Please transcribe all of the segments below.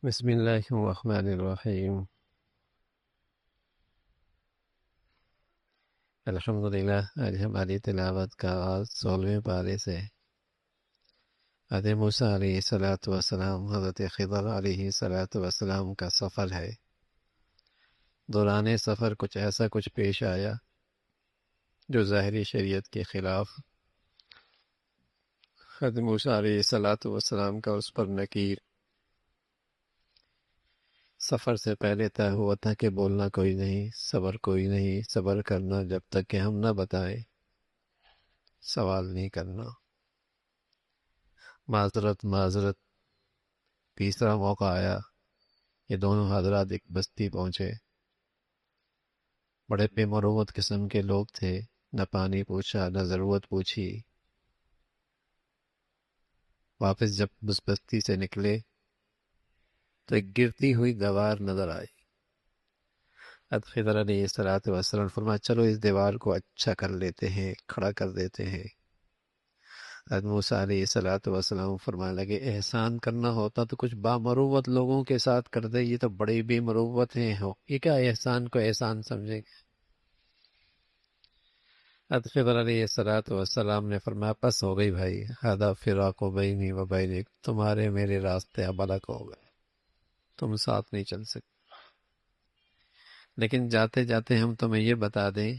بسم اللہ الرحمن الرحیم الحمدللہ۔ آج ہماری تلاوت کا آغاز 16ویں پارے سے حضرت موسیٰ علیہ الصلوۃ والسلام حضرت خضر علیہ الصلوۃ والسلام کا سفر ہے۔ دوران سفر کچھ پیش آیا جو ظاہری شریعت کے خلاف۔ حضرت موسیٰ علیہ الصلوۃ والسلام کا اس پر نکیر۔ سفر سے پہلے طے ہوا تھا کہ بولنا کوئی نہیں، صبر کوئی نہیں، صبر کرنا جب تک کہ ہم نہ بتائیں، سوال نہیں کرنا، معذرت۔ تیسرا موقع آیا، یہ دونوں حضرات ایک بستی پہنچے۔ بڑے بے مروت قسم کے لوگ تھے، نہ پانی پوچھا نہ ضرورت پوچھی۔ واپس جب اس بستی سے نکلے تو ایک گرتی ہوئی دیوار نظر آئی۔ حضرت خضر علیہ الصلوۃ والسلام فرمایا چلو اس دیوار کو اچھا کر لیتے ہیں، کھڑا کر دیتے ہیں۔ حضرت موسیٰ علیہ الصلوۃ والسلام فرمانے لگے احسان کرنا ہوتا تو کچھ بامروت لوگوں کے ساتھ کر دے، یہ تو بڑے بے مروت ہیں، یہ کیا احسان کو احسان سمجھیں گے۔ حضرت خضر علیہ الصلوۃ والسلام نے فرمایا پس ہو گئی بھائی، ھذا فراق بینی و بینک، تمہارے میرے راستے اب الگ ہو گئے، تم ساتھ نہیں چل سکتے۔ لیکن جاتے جاتے ہم تمہیں یہ بتا دیں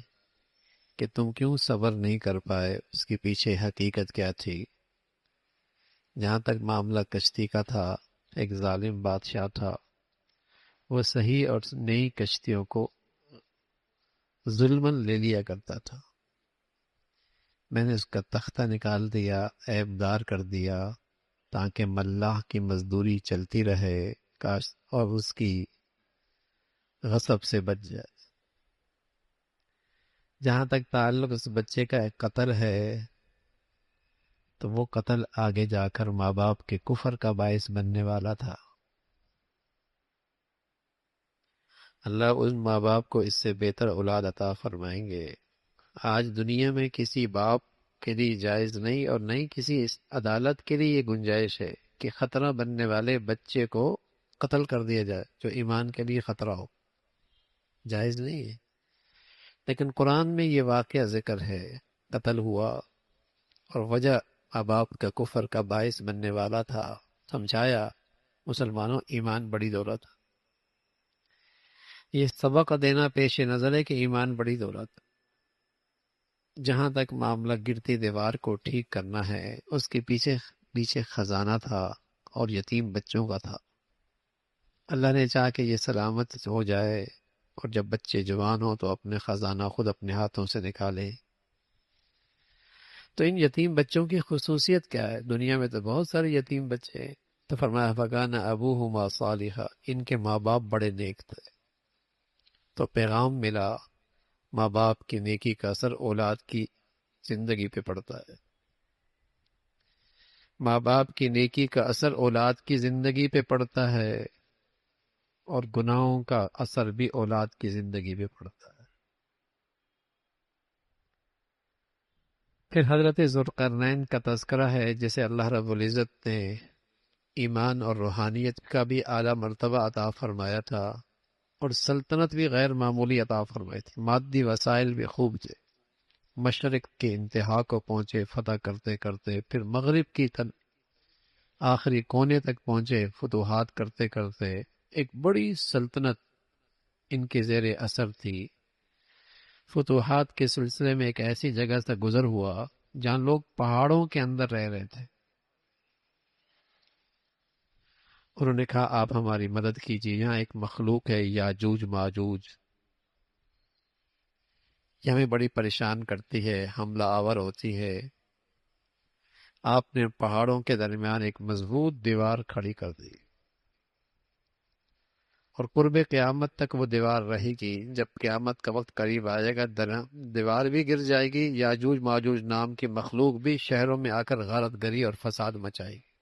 کہ تم کیوں صبر نہیں کر پائے، اس کے پیچھے حقیقت کیا تھی۔ جہاں تک معاملہ کشتی کا تھا، ایک ظالم بادشاہ تھا، وہ صحیح اور نئی کشتیوں کو ظلماً لے لیا کرتا تھا۔ میں نے اس کا تختہ نکال دیا، عیب دار کر دیا، تاکہ ملاح کی مزدوری چلتی رہے، کاش اور اس کی غصب سے بچ جائے۔ جہاں تک تعلق اس بچے کا ایک قتل ہے تو وہ قتل آگے جا کر ماں باپ کے کفر کا باعث بننے والا تھا۔ اللہ ان ماں باپ کو اس سے بہتر اولاد عطا فرمائیں گے۔ آج دنیا میں کسی باپ کے لیے جائز نہیں، اور نہیں کسی عدالت کے لیے یہ گنجائش ہے کہ خطرہ بننے والے بچے کو قتل کر دیا جائے جو ایمان کے لیے خطرہ ہو، جائز نہیں ہے۔ لیکن قرآن میں یہ واقعہ ذکر ہے، قتل ہوا اور وجہ ماں باپ کا کفر کا باعث بننے والا تھا۔ سمجھایا مسلمانوں ایمان بڑی دولت، یہ سبق دینا پیش نظر ہے کہ ایمان بڑی دولت۔ جہاں تک معاملہ گرتی دیوار کو ٹھیک کرنا ہے، اس کے پیچھے خزانہ تھا اور یتیم بچوں کا تھا۔ اللہ نے چاہا کہ یہ سلامت ہو جائے، اور جب بچے جوان ہوں تو اپنے خزانہ خود اپنے ہاتھوں سے نکالے۔ تو ان یتیم بچوں کی خصوصیت کیا ہے؟ دنیا میں تو بہت سارے یتیم بچے ہیں، تو فرمایا فَكَانَ أَبُوهُمَا صَالِحًا، ان کے ماں باپ بڑے نیک تھے۔ تو پیغام ملا، ماں باپ کی نیکی کا اثر اولاد کی زندگی پہ پڑتا ہے۔ ماں باپ کی نیکی کا اثر اولاد کی زندگی پہ پڑتا ہے، اور گناہوں کا اثر بھی اولاد کی زندگی پہ پڑتا ہے۔ پھر حضرت ذوالقرنین کا تذکرہ ہے، جسے اللہ رب العزت نے ایمان اور روحانیت کا بھی اعلیٰ مرتبہ عطا فرمایا تھا، اور سلطنت بھی غیر معمولی عطا فرمائی تھی، مادی وسائل بھی خوب تھے۔ مشرق کے انتہا کو پہنچے فتح کرتے کرتے، پھر مغرب کی آخری کونے تک پہنچے فتوحات کرتے کرتے۔ ایک بڑی سلطنت ان کے زیر اثر تھی۔ فتوحات کے سلسلے میں ایک ایسی جگہ سے گزر ہوا جہاں لوگ پہاڑوں کے اندر رہ رہے تھے۔ انہوں نے کہا آپ ہماری مدد کیجیے، یہاں ایک مخلوق ہے یاجوج ماجوج، یہ ہمیں بڑی پریشان کرتی ہے، حملہ آور ہوتی ہے۔ آپ نے پہاڑوں کے درمیان ایک مضبوط دیوار کھڑی کر دی، اور قرب قیامت تک وہ دیوار رہے گی۔ جب قیامت کا وقت قریب آئے گا دیوار بھی گر جائے گی، یاجوج ماجوج نام کی مخلوق بھی شہروں میں آ کر غارت گری اور فساد مچائے گی۔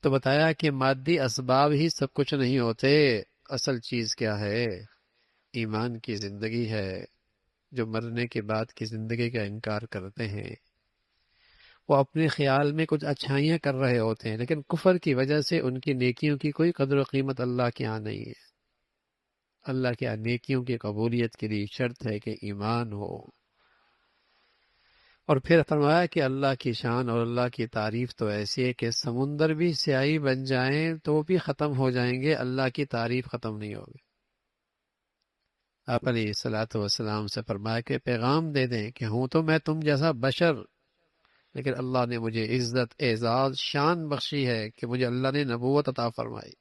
تو بتایا کہ مادی اسباب ہی سب کچھ نہیں ہوتے، اصل چیز کیا ہے؟ ایمان کی زندگی ہے۔ جو مرنے کے بعد کی زندگی کا انکار کرتے ہیں وہ اپنے خیال میں کچھ اچھائیاں کر رہے ہوتے ہیں، لیکن کفر کی وجہ سے ان کی نیکیوں کی کوئی قدر و قیمت اللہ کے ہاں نہیں ہے۔ اللہ کے ہاں نیکیوں کی قبولیت کے لیے شرط ہے کہ ایمان ہو۔ اور پھر فرمایا کہ اللہ کی شان اور اللہ کی تعریف تو ایسی ہے کہ سمندر بھی سیاہی بن جائیں تو بھی ختم ہو جائیں گے، اللہ کی تعریف ختم نہیں ہوگی۔ آپ علیہ الصلاۃ والسلام سے فرمایا کہ پیغام دے دیں کہ ہوں تو میں تم جیسا بشر، لیکن اللہ نے مجھے عزت، اعزاز، شان بخشی ہے کہ مجھے اللہ نے نبوت عطا فرمائی۔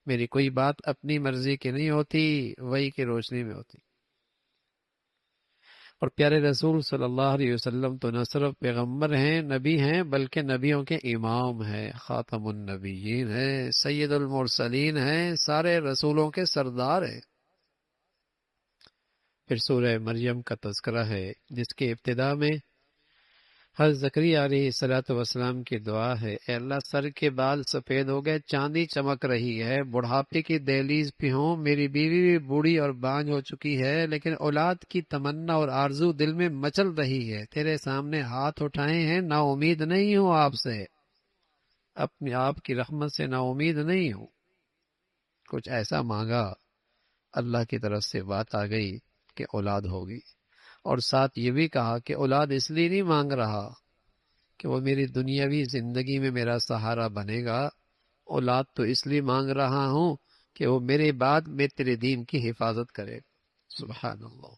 میری کوئی بات اپنی مرضی کی نہیں ہوتی، وحی کی روشنی میں ہوتی۔ اور پیارے رسول صلی اللہ علیہ وسلم تو نہ صرف پیغمبر ہیں، نبی ہیں، بلکہ نبیوں کے امام ہیں، خاتم النبیین ہیں، سید المرسلین ہیں، سارے رسولوں کے سردار ہیں۔ پھر سورہ مریم کا تذکرہ ہے جس کے ابتدا میں حضرت زکریا علیہ السلام کی دعا ہے، اے اللہ سر کے بال سفید ہو گئے، چاندی چمک رہی ہے، بڑھاپے کی دہلیز پہ ہوں، میری بیوی بھی بوڑھی اور بانجھ ہو چکی ہے، لیکن اولاد کی تمنا اور آرزو دل میں مچل رہی ہے، تیرے سامنے ہاتھ اٹھائے ہیں، نا امید نہیں ہوں آپ سے، اپنے آپ کی رحمت سے نا امید نہیں ہوں۔ کچھ ایسا مانگا، اللہ کی طرف سے بات آ گئی کہ اولاد ہوگی، اور ساتھ یہ بھی کہا کہ اولاد اس لیے نہیں مانگ رہا کہ وہ میری دنیاوی زندگی میں میرا سہارا بنے گا، اولاد تو اس لیے مانگ رہا ہوں کہ وہ میرے بعد میں تیرے دین کی حفاظت کرے۔ سبحان اللہ۔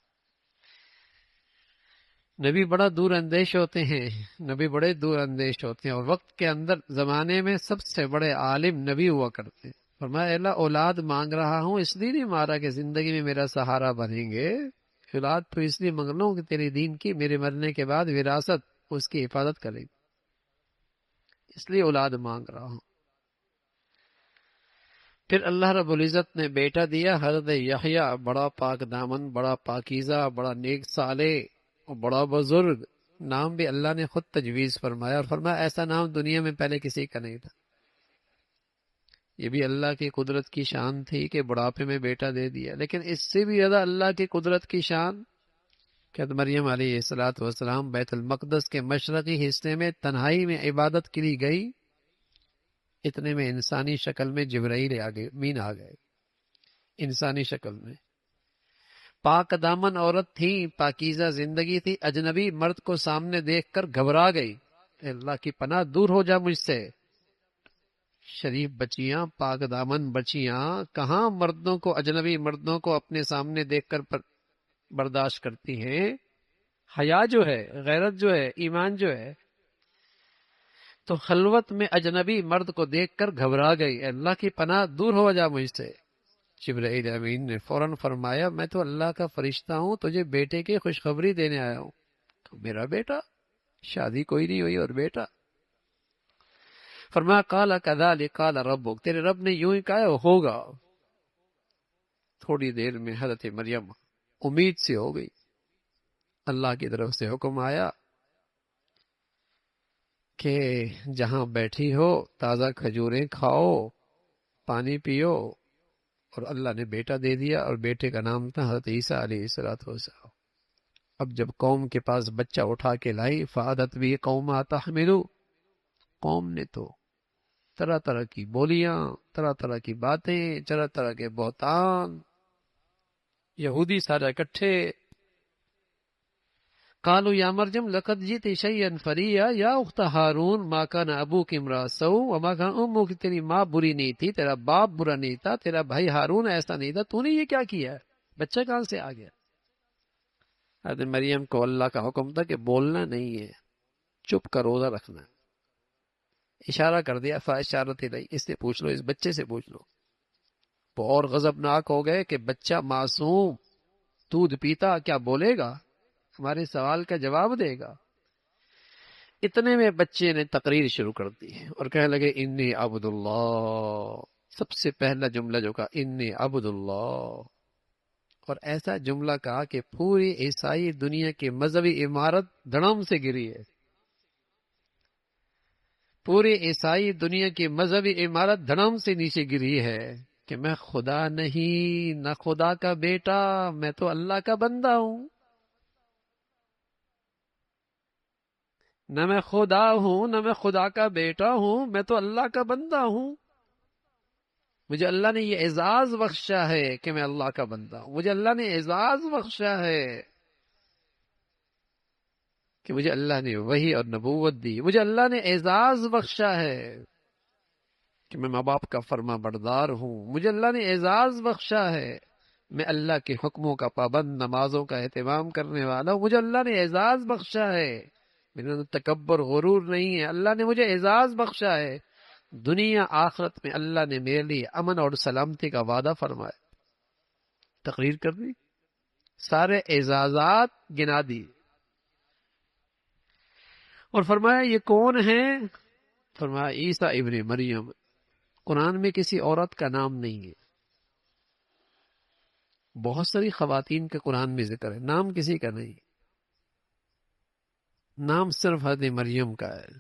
نبی بڑا دور اندیش ہوتے ہیں، نبی بڑے دور اندیش ہوتے ہیں، اور وقت کے اندر زمانے میں سب سے بڑے عالم نبی ہوا کرتے ہیں۔ فرمایا اے اللہ اولاد مانگ رہا ہوں، اس لیے نہیں مارا کہ زندگی میں میرا سہارا بنیں گے، اولاد تو اس لیے مانگ رہا ہوں کہ تیرے دین کی میرے مرنے کے بعد وراثت اس کی حفاظت کرے گی، اس لیے اولاد مانگ رہا ہوں۔ پھر اللہ رب العزت نے بیٹا دیا، حضرت یحییٰ، بڑا پاک دامن، بڑا پاکیزہ، بڑا نیک صالح اور بڑا بزرگ، نام بھی اللہ نے خود تجویز فرمایا، اور فرمایا ایسا نام دنیا میں پہلے کسی کا نہیں تھا۔ یہ بھی اللہ کی قدرت کی شان تھی کہ بڑھاپے میں بیٹا دے دیا، لیکن اس سے بھی زیادہ اللہ کی قدرت کی شان کہ مریم علیہ السلام بیت المقدس کے مشرقی حصے میں تنہائی میں عبادت کے لیے گئی، اتنے میں انسانی شکل میں جبرائیل امین آ گئے، انسانی شکل میں۔ پاک دامن عورت تھی، پاکیزہ زندگی تھی، اجنبی مرد کو سامنے دیکھ کر گھبرا گئی، اے اللہ کی پناہ دور ہو جا مجھ سے۔ شریف بچیاں، پاک دامن بچیاں کہاں مردوں کو، اجنبی مردوں کو اپنے سامنے دیکھ کر برداشت کرتی ہیں؟ حیا جو ہے، غیرت جو ہے، ایمان جو ہے، تو خلوت میں اجنبی مرد کو دیکھ کر گھبرا گئی، اے اللہ کی پناہ دور ہو جا مجھ سے۔ جبرائیل امین نے فوراً فرمایا میں تو اللہ کا فرشتہ ہوں، تجھے بیٹے کی خوشخبری دینے آیا ہوں۔ تو میرا بیٹا، شادی کوئی نہیں ہوئی اور بیٹا؟ فرمایا قال کذالک قال ربک، تیرے رب نے یوں ہی کہا ہوگا۔ تھوڑی دیر میں حضرت مریم امید سے ہو گئی، اللہ کی طرف سے حکم آیا کہ جہاں بیٹھی ہو تازہ کھجوریں کھاؤ، پانی پیو، اور اللہ نے بیٹا دے دیا، اور بیٹے کا نام تھا حضرت عیسیٰ علیہ السلام۔ اب جب قوم کے پاس بچہ اٹھا کے لائی، فعادت بھی قوم تحملو، قوم نے تو طرح طرح کی بولیاں، طرح طرح کی باتیں، طرح طرح کے بہتان، یہودی سارے اکٹھے، قالوا یا مریم لقد جئت شیئا فریا یا اخت ہارون ما کان ابوک امرأ سوء وما کان امک، تیری ماں بری نہیں تھی، تیرا باپ برا نہیں تھا، تیرا بھائی ہارون ایسا نہیں تھا، تو نے یہ کیا کیا ہے؟ بچہ کہاں سے آ گیا؟ حضرت مریم کو اللہ کا حکم تھا کہ بولنا نہیں ہے، چپ کا روزہ رکھنا ہے۔ اشارہ کر دیا، فاشارت الیہ، اس سے پوچھ لو، اس بچے سے پوچھ لو۔ وہ اور غضبناک ہو گئے کہ بچہ معصوم دودھ پیتا کیا بولے گا، ہمارے سوال کا جواب دے گا؟ اتنے میں بچے نے تقریر شروع کر دی اور کہنے لگے انی عبد اللہ، سب سے پہلا جملہ جو کہا انی عبد اللہ، اور ایسا جملہ کہا کہ پوری عیسائی دنیا کی مذہبی عمارت دھڑم سے گری ہے، پوری عیسائی دنیا کی مذہبی عمارت دھڑم سے نیچے گری ہے کہ میں خدا نہیں، نہ خدا کا بیٹا، میں تو اللہ کا بندہ ہوں۔ نہ میں خدا ہوں نہ میں خدا کا بیٹا ہوں، میں تو اللہ کا بندہ ہوں۔ مجھے اللہ نے یہ اعزاز بخشا ہے کہ میں اللہ کا بندہ ہوں، مجھے اللہ نے اعزاز بخشا ہے کہ مجھے اللہ نے وحی اور نبوت دی، مجھے اللہ نے اعزاز بخشا ہے کہ میں ماں باپ کا فرما بردار ہوں، مجھے اللہ نے اعزاز بخشا ہے میں اللہ کے حکموں کا پابند، نمازوں کا اہتمام کرنے والا ہوں، مجھے اللہ نے اعزاز بخشا ہے، میرے اندر تکبر غرور نہیں ہے، اللہ نے مجھے اعزاز بخشا ہے۔ دنیا آخرت میں اللہ نے میرے لیے امن اور سلامتی کا وعدہ فرمایا، تقریر کر دی، سارے اعزازات گنا دی، اور فرمایا یہ کون ہے؟ فرمایا عیسیٰ ابن مریم۔ قرآن میں کسی عورت کا نام نہیں ہے، بہت ساری خواتین کے قرآن میں ذکر ہے، نام کسی کا نہیں، نام صرف حضرت مریم کا ہے۔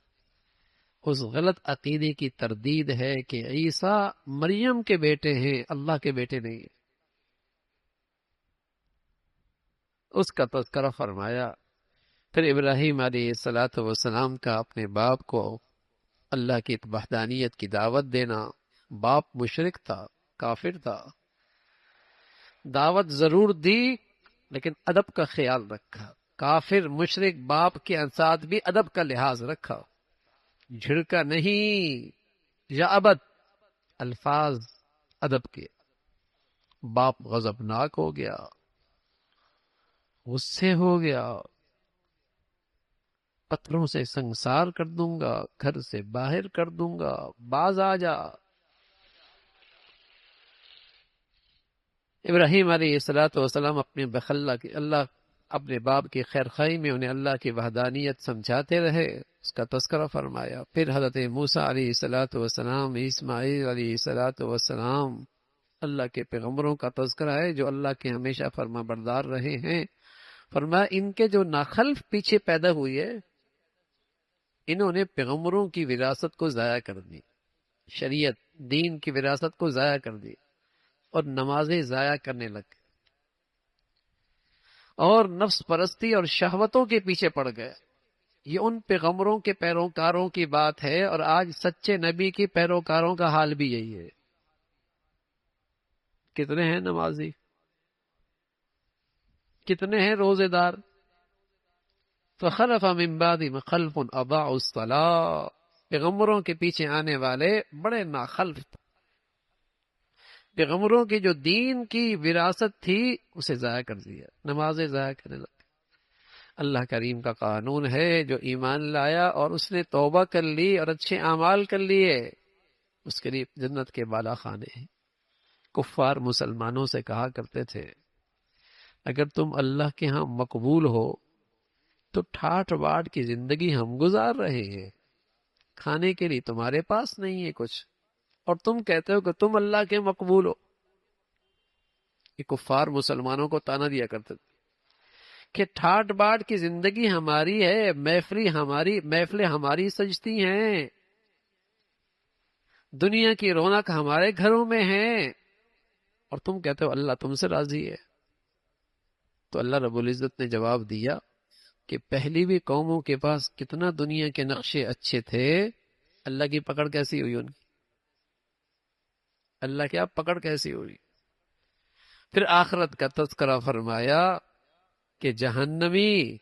اس غلط عقیدے کی تردید ہے کہ عیسیٰ مریم کے بیٹے ہیں، اللہ کے بیٹے نہیں ہیں۔ اس کا تذکرہ فرمایا۔ پھر ابراہیم علیہ السلام کا اپنے باپ کو اللہ کی وحدانیت کی دعوت دینا، باپ مشرک تھا، کافر تھا، دعوت ضرور دی لیکن ادب کا خیال رکھا، کافر مشرک باپ کے ساتھ بھی ادب کا لحاظ رکھا، جھڑکا نہیں، یا ابد الفاظ ادب کے۔ باپ غضبناک ہو گیا، غصے ہو گیا، پتھروں سے سنسار کر دوں گا، گھر سے باہر کر دوں گا، باز آ جا۔ ابراہیم علیہ السلام اپنے بخلا کی اللہ اپنے باپ کی خیر خواہی میں انہیں اللہ کی وحدانیت سمجھاتے رہے، اس کا تذکرہ فرمایا۔ پھر حضرت موسیٰ علیہ السلام، اسماعیل علیہ السلام، اللہ کے پیغمبروں کا تذکرہ ہے جو اللہ کے ہمیشہ فرما بردار رہے ہیں۔ فرمایا ان کے جو ناخلف پیچھے پیدا ہوئی ہے، انہوں نے پیغمبروں کی وراثت کو ضائع کر دی، شریعت دین کی وراثت کو ضائع کر دی، اور نمازیں ضائع کرنے لگ گئے، اور نفس پرستی اور شہوتوں کے پیچھے پڑ گئے۔ یہ ان پیغمبروں کے پیروکاروں کی بات ہے، اور آج سچے نبی کے پیروکاروں کا حال بھی یہی ہے۔ کتنے ہیں نمازی، کتنے ہیں روزے دار؟ فخلف من بعدهم خلف اضاعوا الصلاۃ، پیغمبروں کے پیچھے آنے والے بڑے ناخلف تھے، پیغمبروں کی جو دین کی وراثت تھی اسے ضائع کر دیا، نمازیں ضائع کرنے لگے۔ اللہ کریم کا قانون ہے، جو ایمان لایا اور اس نے توبہ کر لی اور اچھے اعمال کر لیے، اس کے لیے جنت کے بالا خانے ہیں۔ کفار مسلمانوں سے کہا کرتے تھے اگر تم اللہ کے ہاں مقبول ہو تو ٹھاٹ باٹ کی زندگی ہم گزار رہے ہیں، کھانے کے لیے تمہارے پاس نہیں ہے کچھ، اور تم کہتے ہو کہ تم اللہ کے مقبول ہو۔ یہ کفار مسلمانوں کو تانا دیا کرتے تھے کہ ٹھاٹ باٹ کی زندگی ہماری ہے، محفلیں ہماری سجتی ہیں، دنیا کی رونق ہمارے گھروں میں ہے، اور تم کہتے ہو اللہ تم سے راضی ہے۔ تو اللہ رب العزت نے جواب دیا کہ پہلی بھی قوموں کے پاس کتنا دنیا کے نقشے اچھے تھے، اللہ کی پکڑ کیسی ہوئی ان کی؟ اللہ کیا پکڑ کیسی ہوئی؟ پھر آخرت کا تذکرہ فرمایا کہ جہنمی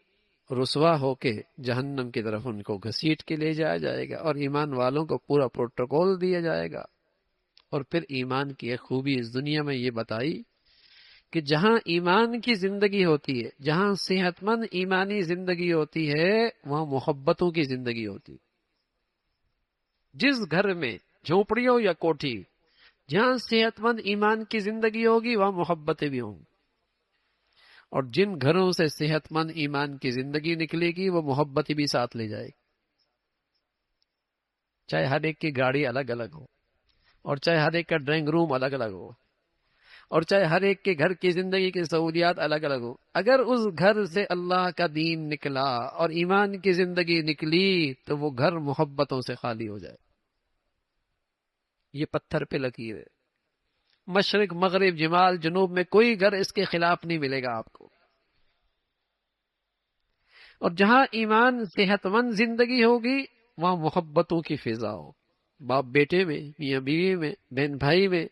رسوا ہو کے جہنم کی طرف ان کو گھسیٹ کے لے جایا جائے گا، اور ایمان والوں کو پورا پروٹوکول دیا جائے گا۔ اور پھر ایمان کی ایک خوبی اس دنیا میں یہ بتائی کہ جہاں ایمان کی زندگی ہوتی ہے، جہاں صحت مند ایمانی زندگی ہوتی ہے، وہاں محبتوں کی زندگی ہوتی ہے۔ جس گھر میں جھونپڑی ہو یا کوٹھی، جہاں صحت مند ایمان کی زندگی ہوگی وہاں محبتیں بھی ہوں گی، اور جن گھروں سے صحت مند ایمان کی زندگی نکلے گی وہ محبتیں بھی ساتھ لے جائے گی، چاہے ہر ایک کی گاڑی الگ الگ ہو، اور چاہے ہر ایک کا ڈرائنگ روم الگ الگ ہو، اور چاہے ہر ایک کے گھر کی زندگی کی سہولیات الگ الگ ہو، اگر اس گھر سے اللہ کا دین نکلا اور ایمان کی زندگی نکلی تو وہ گھر محبتوں سے خالی ہو جائے۔ یہ پتھر پہ لکیر ہے، مشرق مغرب شمال جنوب میں کوئی گھر اس کے خلاف نہیں ملے گا آپ کو۔ اور جہاں ایمان صحت مند زندگی ہوگی وہاں محبتوں کی فضا ہو، باپ بیٹے میں، میاں بیوی میں، بہن بھائی میں،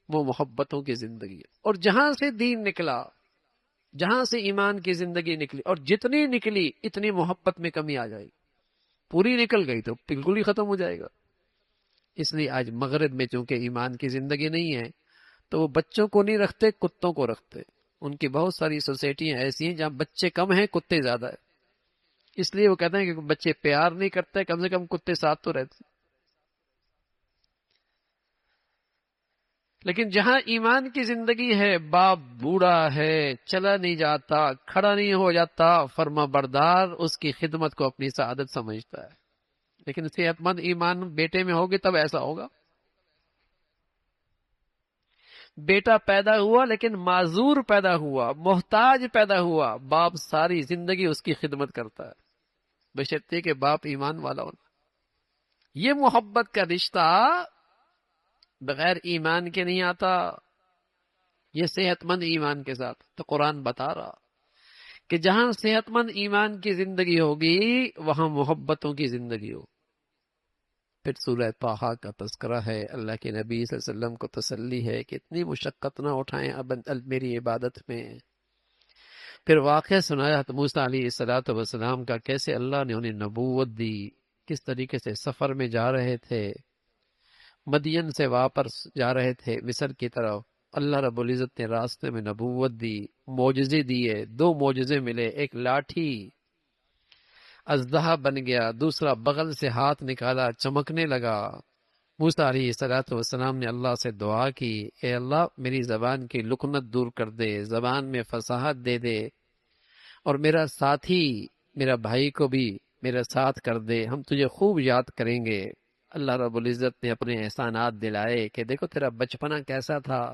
وہ محبتوں کی زندگی ہے۔ اور جہاں سے دین نکلا، جہاں سے ایمان کی زندگی نکلی، اور جتنی نکلی اتنی محبت میں کمی آ جائے گی، پوری نکل گئی تو بالکل ہی ختم ہو جائے گا۔ اس لیے آج مغرب میں چونکہ ایمان کی زندگی نہیں ہے تو وہ بچوں کو نہیں رکھتے، کتوں کو رکھتے۔ ان کی بہت ساری سوسائٹیاں ایسی ہیں جہاں بچے کم ہیں، کتے زیادہ ہیں، اس لیے وہ کہتے ہیں کہ بچے پیار نہیں کرتے، کم سے کم کتے ساتھ تو رہتے۔ لیکن جہاں ایمان کی زندگی ہے، باپ بوڑھا ہے، چلا نہیں جاتا، کھڑا نہیں ہو جاتا، فرما بردار اس کی خدمت کو اپنی سعادت سمجھتا ہے۔ لیکن صحت مند ایمان بیٹے میں ہوگی تب ایسا ہوگا۔ بیٹا پیدا ہوا لیکن معذور پیدا ہوا، محتاج پیدا ہوا، باپ ساری زندگی اس کی خدمت کرتا ہے، بشرطے کہ باپ ایمان والا ہونا۔ یہ محبت کا رشتہ بغیر ایمان کے نہیں آتا، یہ صحت مند ایمان کے ساتھ۔ تو قرآن بتا رہا کہ جہاں صحت مند ایمان کی زندگی ہوگی وہاں محبتوں کی زندگی ہو۔ پھر سورہ طٰہٰ کا تذکرہ ہے، اللہ کے نبی صلی اللہ علیہ وسلم کو تسلی ہے کہ اتنی مشقت نہ اٹھائیں اب میری عبادت میں۔ پھر واقعہ سنایا موسیٰ علیہ السلام کا، کیسے اللہ نے انہیں نبوت دی، کس طریقے سے سفر میں جا رہے تھے، مدین سے واپس جا رہے تھے مصر کی طرف، اللہ رب العزت نے راستے میں نبوت دی، معجزے دیے، 2 معجزے ملے، ایک لاٹھی اژدہا بن گیا، دوسرا بغل سے ہاتھ نکالا چمکنے لگا۔ موسیٰ علیہ السلام نے اللہ سے دعا کی، اے اللہ میری زبان کی لکنت دور کر دے، زبان میں فصاحت دے دے، اور میرا ساتھی میرا بھائی کو بھی میرا ساتھ کر دے، ہم تجھے خوب یاد کریں گے۔ اللہ رب العزت نے اپنے احسانات دلائے کہ دیکھو تیرا بچپنا کیسا تھا،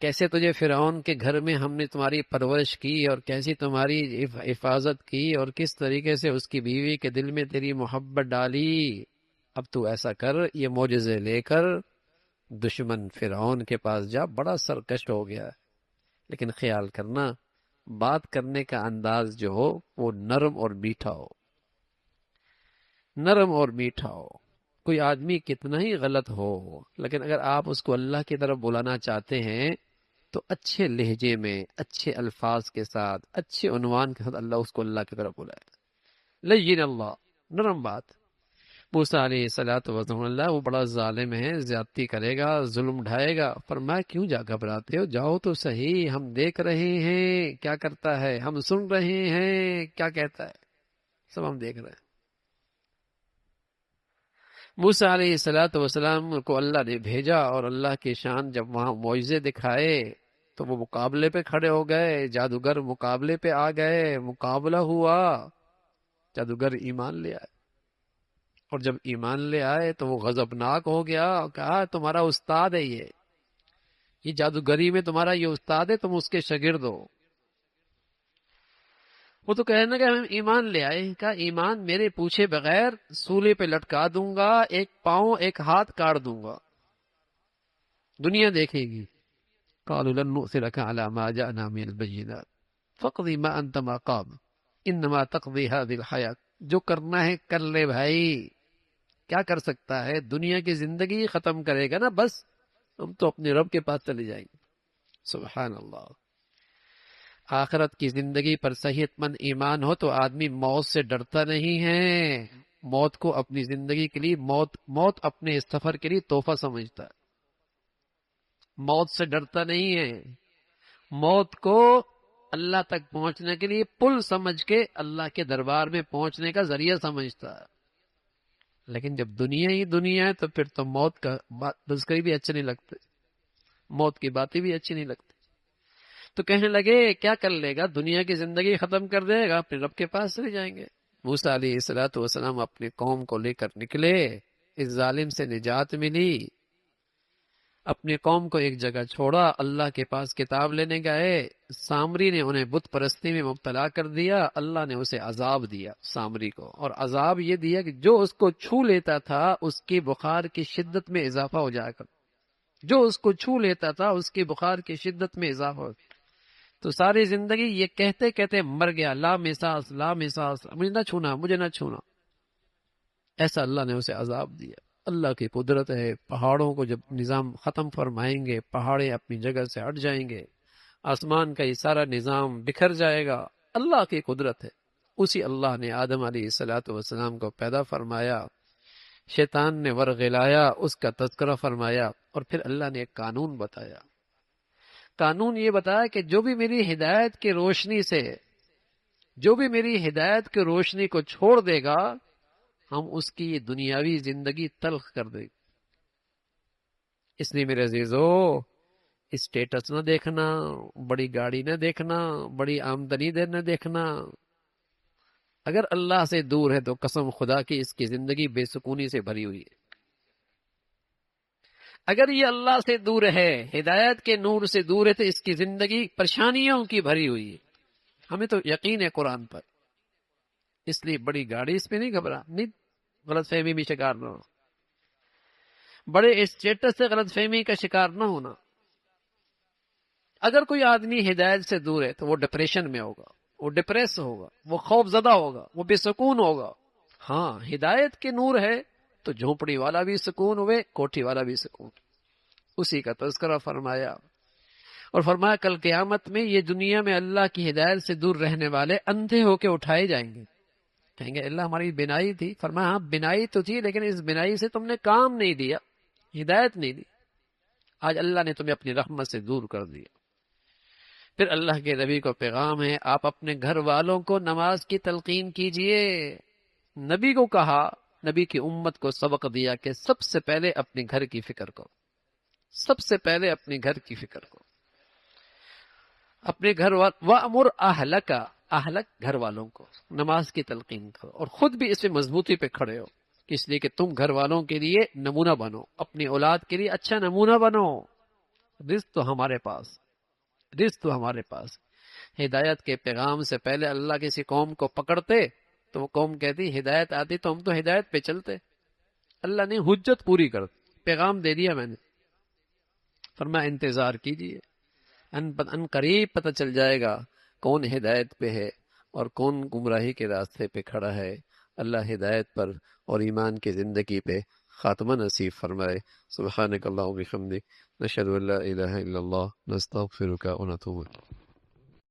کیسے تجھے فرعون کے گھر میں ہم نے تمہاری پرورش کی، اور کیسی تمہاری حفاظت کی، اور کس طریقے سے اس کی بیوی کے دل میں تیری محبت ڈالی۔ اب تو ایسا کر، یہ معجزے لے کر دشمن فرعون کے پاس جا، بڑا سرکش ہو گیا ہے، لیکن خیال کرنا بات کرنے کا انداز جو ہو وہ نرم اور میٹھا ہو، نرم اور میٹھا ہو۔ کوئی آدمی کتنا ہی غلط ہو لیکن اگر آپ اس کو اللہ کی طرف بلانا چاہتے ہیں تو اچھے لہجے میں، اچھے الفاظ کے ساتھ، اچھے عنوان کے ساتھ اللہ اس کو اللہ کی طرف بلائے۔ لین اللہ، نرم بات۔ موسیٰ علیہ السلام اللہ وہ بڑا ظالم ہے، زیادتی کرے گا، ظلم ڈھائے گا، فرمایا کیوں جا گھبراتے ہو، جاؤ تو صحیح، ہم دیکھ رہے ہیں کیا کرتا ہے، ہم سن رہے ہیں کیا کہتا ہے، سب ہم دیکھ رہے ہیں۔ موسیٰ علیہ السلام کو اللہ نے بھیجا، اور اللہ کی شان جب وہاں معجزے دکھائے تو وہ مقابلے پہ کھڑے ہو گئے، جادوگر مقابلے پہ آ گئے، مقابلہ ہوا، جادوگر ایمان لے آئے، اور جب ایمان لے آئے تو وہ غضبناک ہو گیا، کہا تمہارا استاد ہے یہ جادوگری میں تمہارا یہ استاد ہے، تم اس کے شاگرد ہو۔ وہ تو کہنے کہ ہم ایمان لے آئے، کہا ایمان میرے پوچھے بغیر سولے پہ لٹکا دوں گا، ایک پاؤں ایک ہاتھ کاٹ دوں گا، دنیا دیکھے گی۔ قالوا لن نؤثرك على ما جاءنا من البينات فاقض ما انت قاض انما تقضي هذه الحياة، جو کرنا ہے کر لے بھائی، کیا کر سکتا ہے، دنیا کی زندگی ختم کرے گا نا، بس ہم تو اپنے رب کے پاس چلے جائیں گے۔ سبحان اللہ۔ آخرت کی زندگی پر صحت مند ایمان ہو تو آدمی موت سے ڈرتا نہیں ہے، موت کو اپنی زندگی کے لیے، موت اپنے اس سفر کے لیے تحفہ سمجھتا ہے، موت سے ڈرتا نہیں ہے، موت کو اللہ تک پہنچنے کے لیے پل سمجھ کے اللہ کے دربار میں پہنچنے کا ذریعہ سمجھتا ہے۔ لیکن جب دنیا ہی دنیا ہے تو پھر تو موت کا تذکرے بھی اچھے نہیں لگتے، موت کی باتیں بھی اچھی نہیں لگتی۔ تو کہنے لگے کیا کر لے گا، دنیا کی زندگی ختم کر دے گا، اپنے رب کے پاس چلے جائیں گے۔ موسیٰ علیہ السلام اپنے قوم کو لے کر نکلے، اس ظالم سے نجات ملی، اپنے قوم کو ایک جگہ چھوڑا، اللہ کے پاس کتاب لینے گئے، سامری نے انہیں بت پرستی میں مبتلا کر دیا، اللہ نے اسے عذاب دیا سامری کو، اور عذاب یہ دیا کہ جو اس کو چھو لیتا تھا اس کی بخار کی شدت میں اضافہ ہو جایا کر، جو اس کو چھو لیتا تھا اس کی بخار کی شدت میں اضافہ ہو، تو ساری زندگی یہ کہتے کہتے مر گیا، لا مساس لا مساس، مجھے نہ چھونا، مجھے نہ چھونا. ایسا اللہ نے اسے عذاب دیا. اللہ کی قدرت ہے، پہاڑوں کو جب نظام ختم فرمائیں گے، پہاڑیں اپنی جگہ سے ہٹ جائیں گے، آسمان کا یہ سارا نظام بکھر جائے گا. اللہ کی قدرت ہے. اسی اللہ نے آدم علیہ السلام کو پیدا فرمایا، شیطان نے ورغلایا، اس کا تذکرہ فرمایا، اور پھر اللہ نے ایک قانون بتایا. قانون یہ بتایا کہ جو بھی میری ہدایت کی روشنی سے، جو بھی میری ہدایت کی روشنی کو چھوڑ دے گا، ہم اس کی دنیاوی زندگی تلخ کر دیں گے. اس لیے میرے عزیزو، اسٹیٹس نہ دیکھنا، بڑی گاڑی نہ دیکھنا، بڑی آمدنی نہ دیکھنا. اگر اللہ سے دور ہے تو قسم خدا کی اس کی زندگی بے سکونی سے بھری ہوئی ہے. اگر یہ اللہ سے دور ہے، ہدایت کے نور سے دور ہے، تو اس کی زندگی پریشانیوں کی بھری ہوئی ہے. ہمیں تو یقین ہے قرآن پر. اس لیے بڑی گاڑی اس پہ نہیں گھبرا، نہیں غلط فہمی میں شکار نہ ہو، بڑے اسٹیٹس سے غلط فہمی کا شکار نہ ہونا. اگر کوئی آدمی ہدایت سے دور ہے تو وہ ڈپریشن میں ہوگا، وہ ڈپریس ہوگا، وہ خوف زدہ ہوگا، وہ بے سکون ہوگا. ہاں، ہدایت کے نور ہے تو جھونپڑی والا بھی سکون ہوئے، کوٹھی والا بھی سکون. اسی کا تذکرہ فرمایا، اور فرمایا کل قیامت میں یہ دنیا میں اللہ کی ہدایت سے دور رہنے والے اندھے ہو کے اٹھائے جائیں گے. کہیں گے اللہ ہماری بینائی تھی. فرمایا ہاں بینائی تو تھی، لیکن اس بینائی سے تم نے کام نہیں دیا، ہدایت نہیں دی. آج اللہ نے تمہیں اپنی رحمت سے دور کر دیا. پھر اللہ کے نبی کو پیغام ہے، آپ اپنے گھر والوں کو نماز کی تلقین کیجئے. نبی کو کہا، نبی کی امت کو سبق دیا کہ سب سے پہلے اپنے گھر کی فکر کرو، سب سے پہلے اپنے گھر کی فکر کرو. اپنے گھر وَأْمُرْ أَهْلَكَ، اہلک گھر والوں کو نماز کی تلقین کرو، اور خود بھی اس پہ مضبوطی پہ کھڑے ہو، اس لیے کہ تم گھر والوں کے لیے نمونہ بنو، اپنی اولاد کے لیے اچھا نمونہ بنو. رزق تو ہمارے پاس، رزق تو ہمارے پاس. ہدایت کے پیغام سے پہلے اللہ کسی قوم کو پکڑتے تو وہ قوم کہتی ہدایت آتی تو ہم تو ہدایت پہ چلتے. اللہ نے حجت پوری کر، پیغام دے دیا میں نے. فرمایا انتظار کیجیے، ان قریب پتہ چل جائے گا کون ہدایت پہ ہے اور کون گمراہی کے راستے پہ کھڑا ہے. اللہ ہدایت پر اور ایمان کی زندگی پہ خاتمہ نصیب فرمائے. سبحانک اللہم و بحمدک، نشہد ان لا الہ الا اللہ، نستغفرک و نتوب الیک.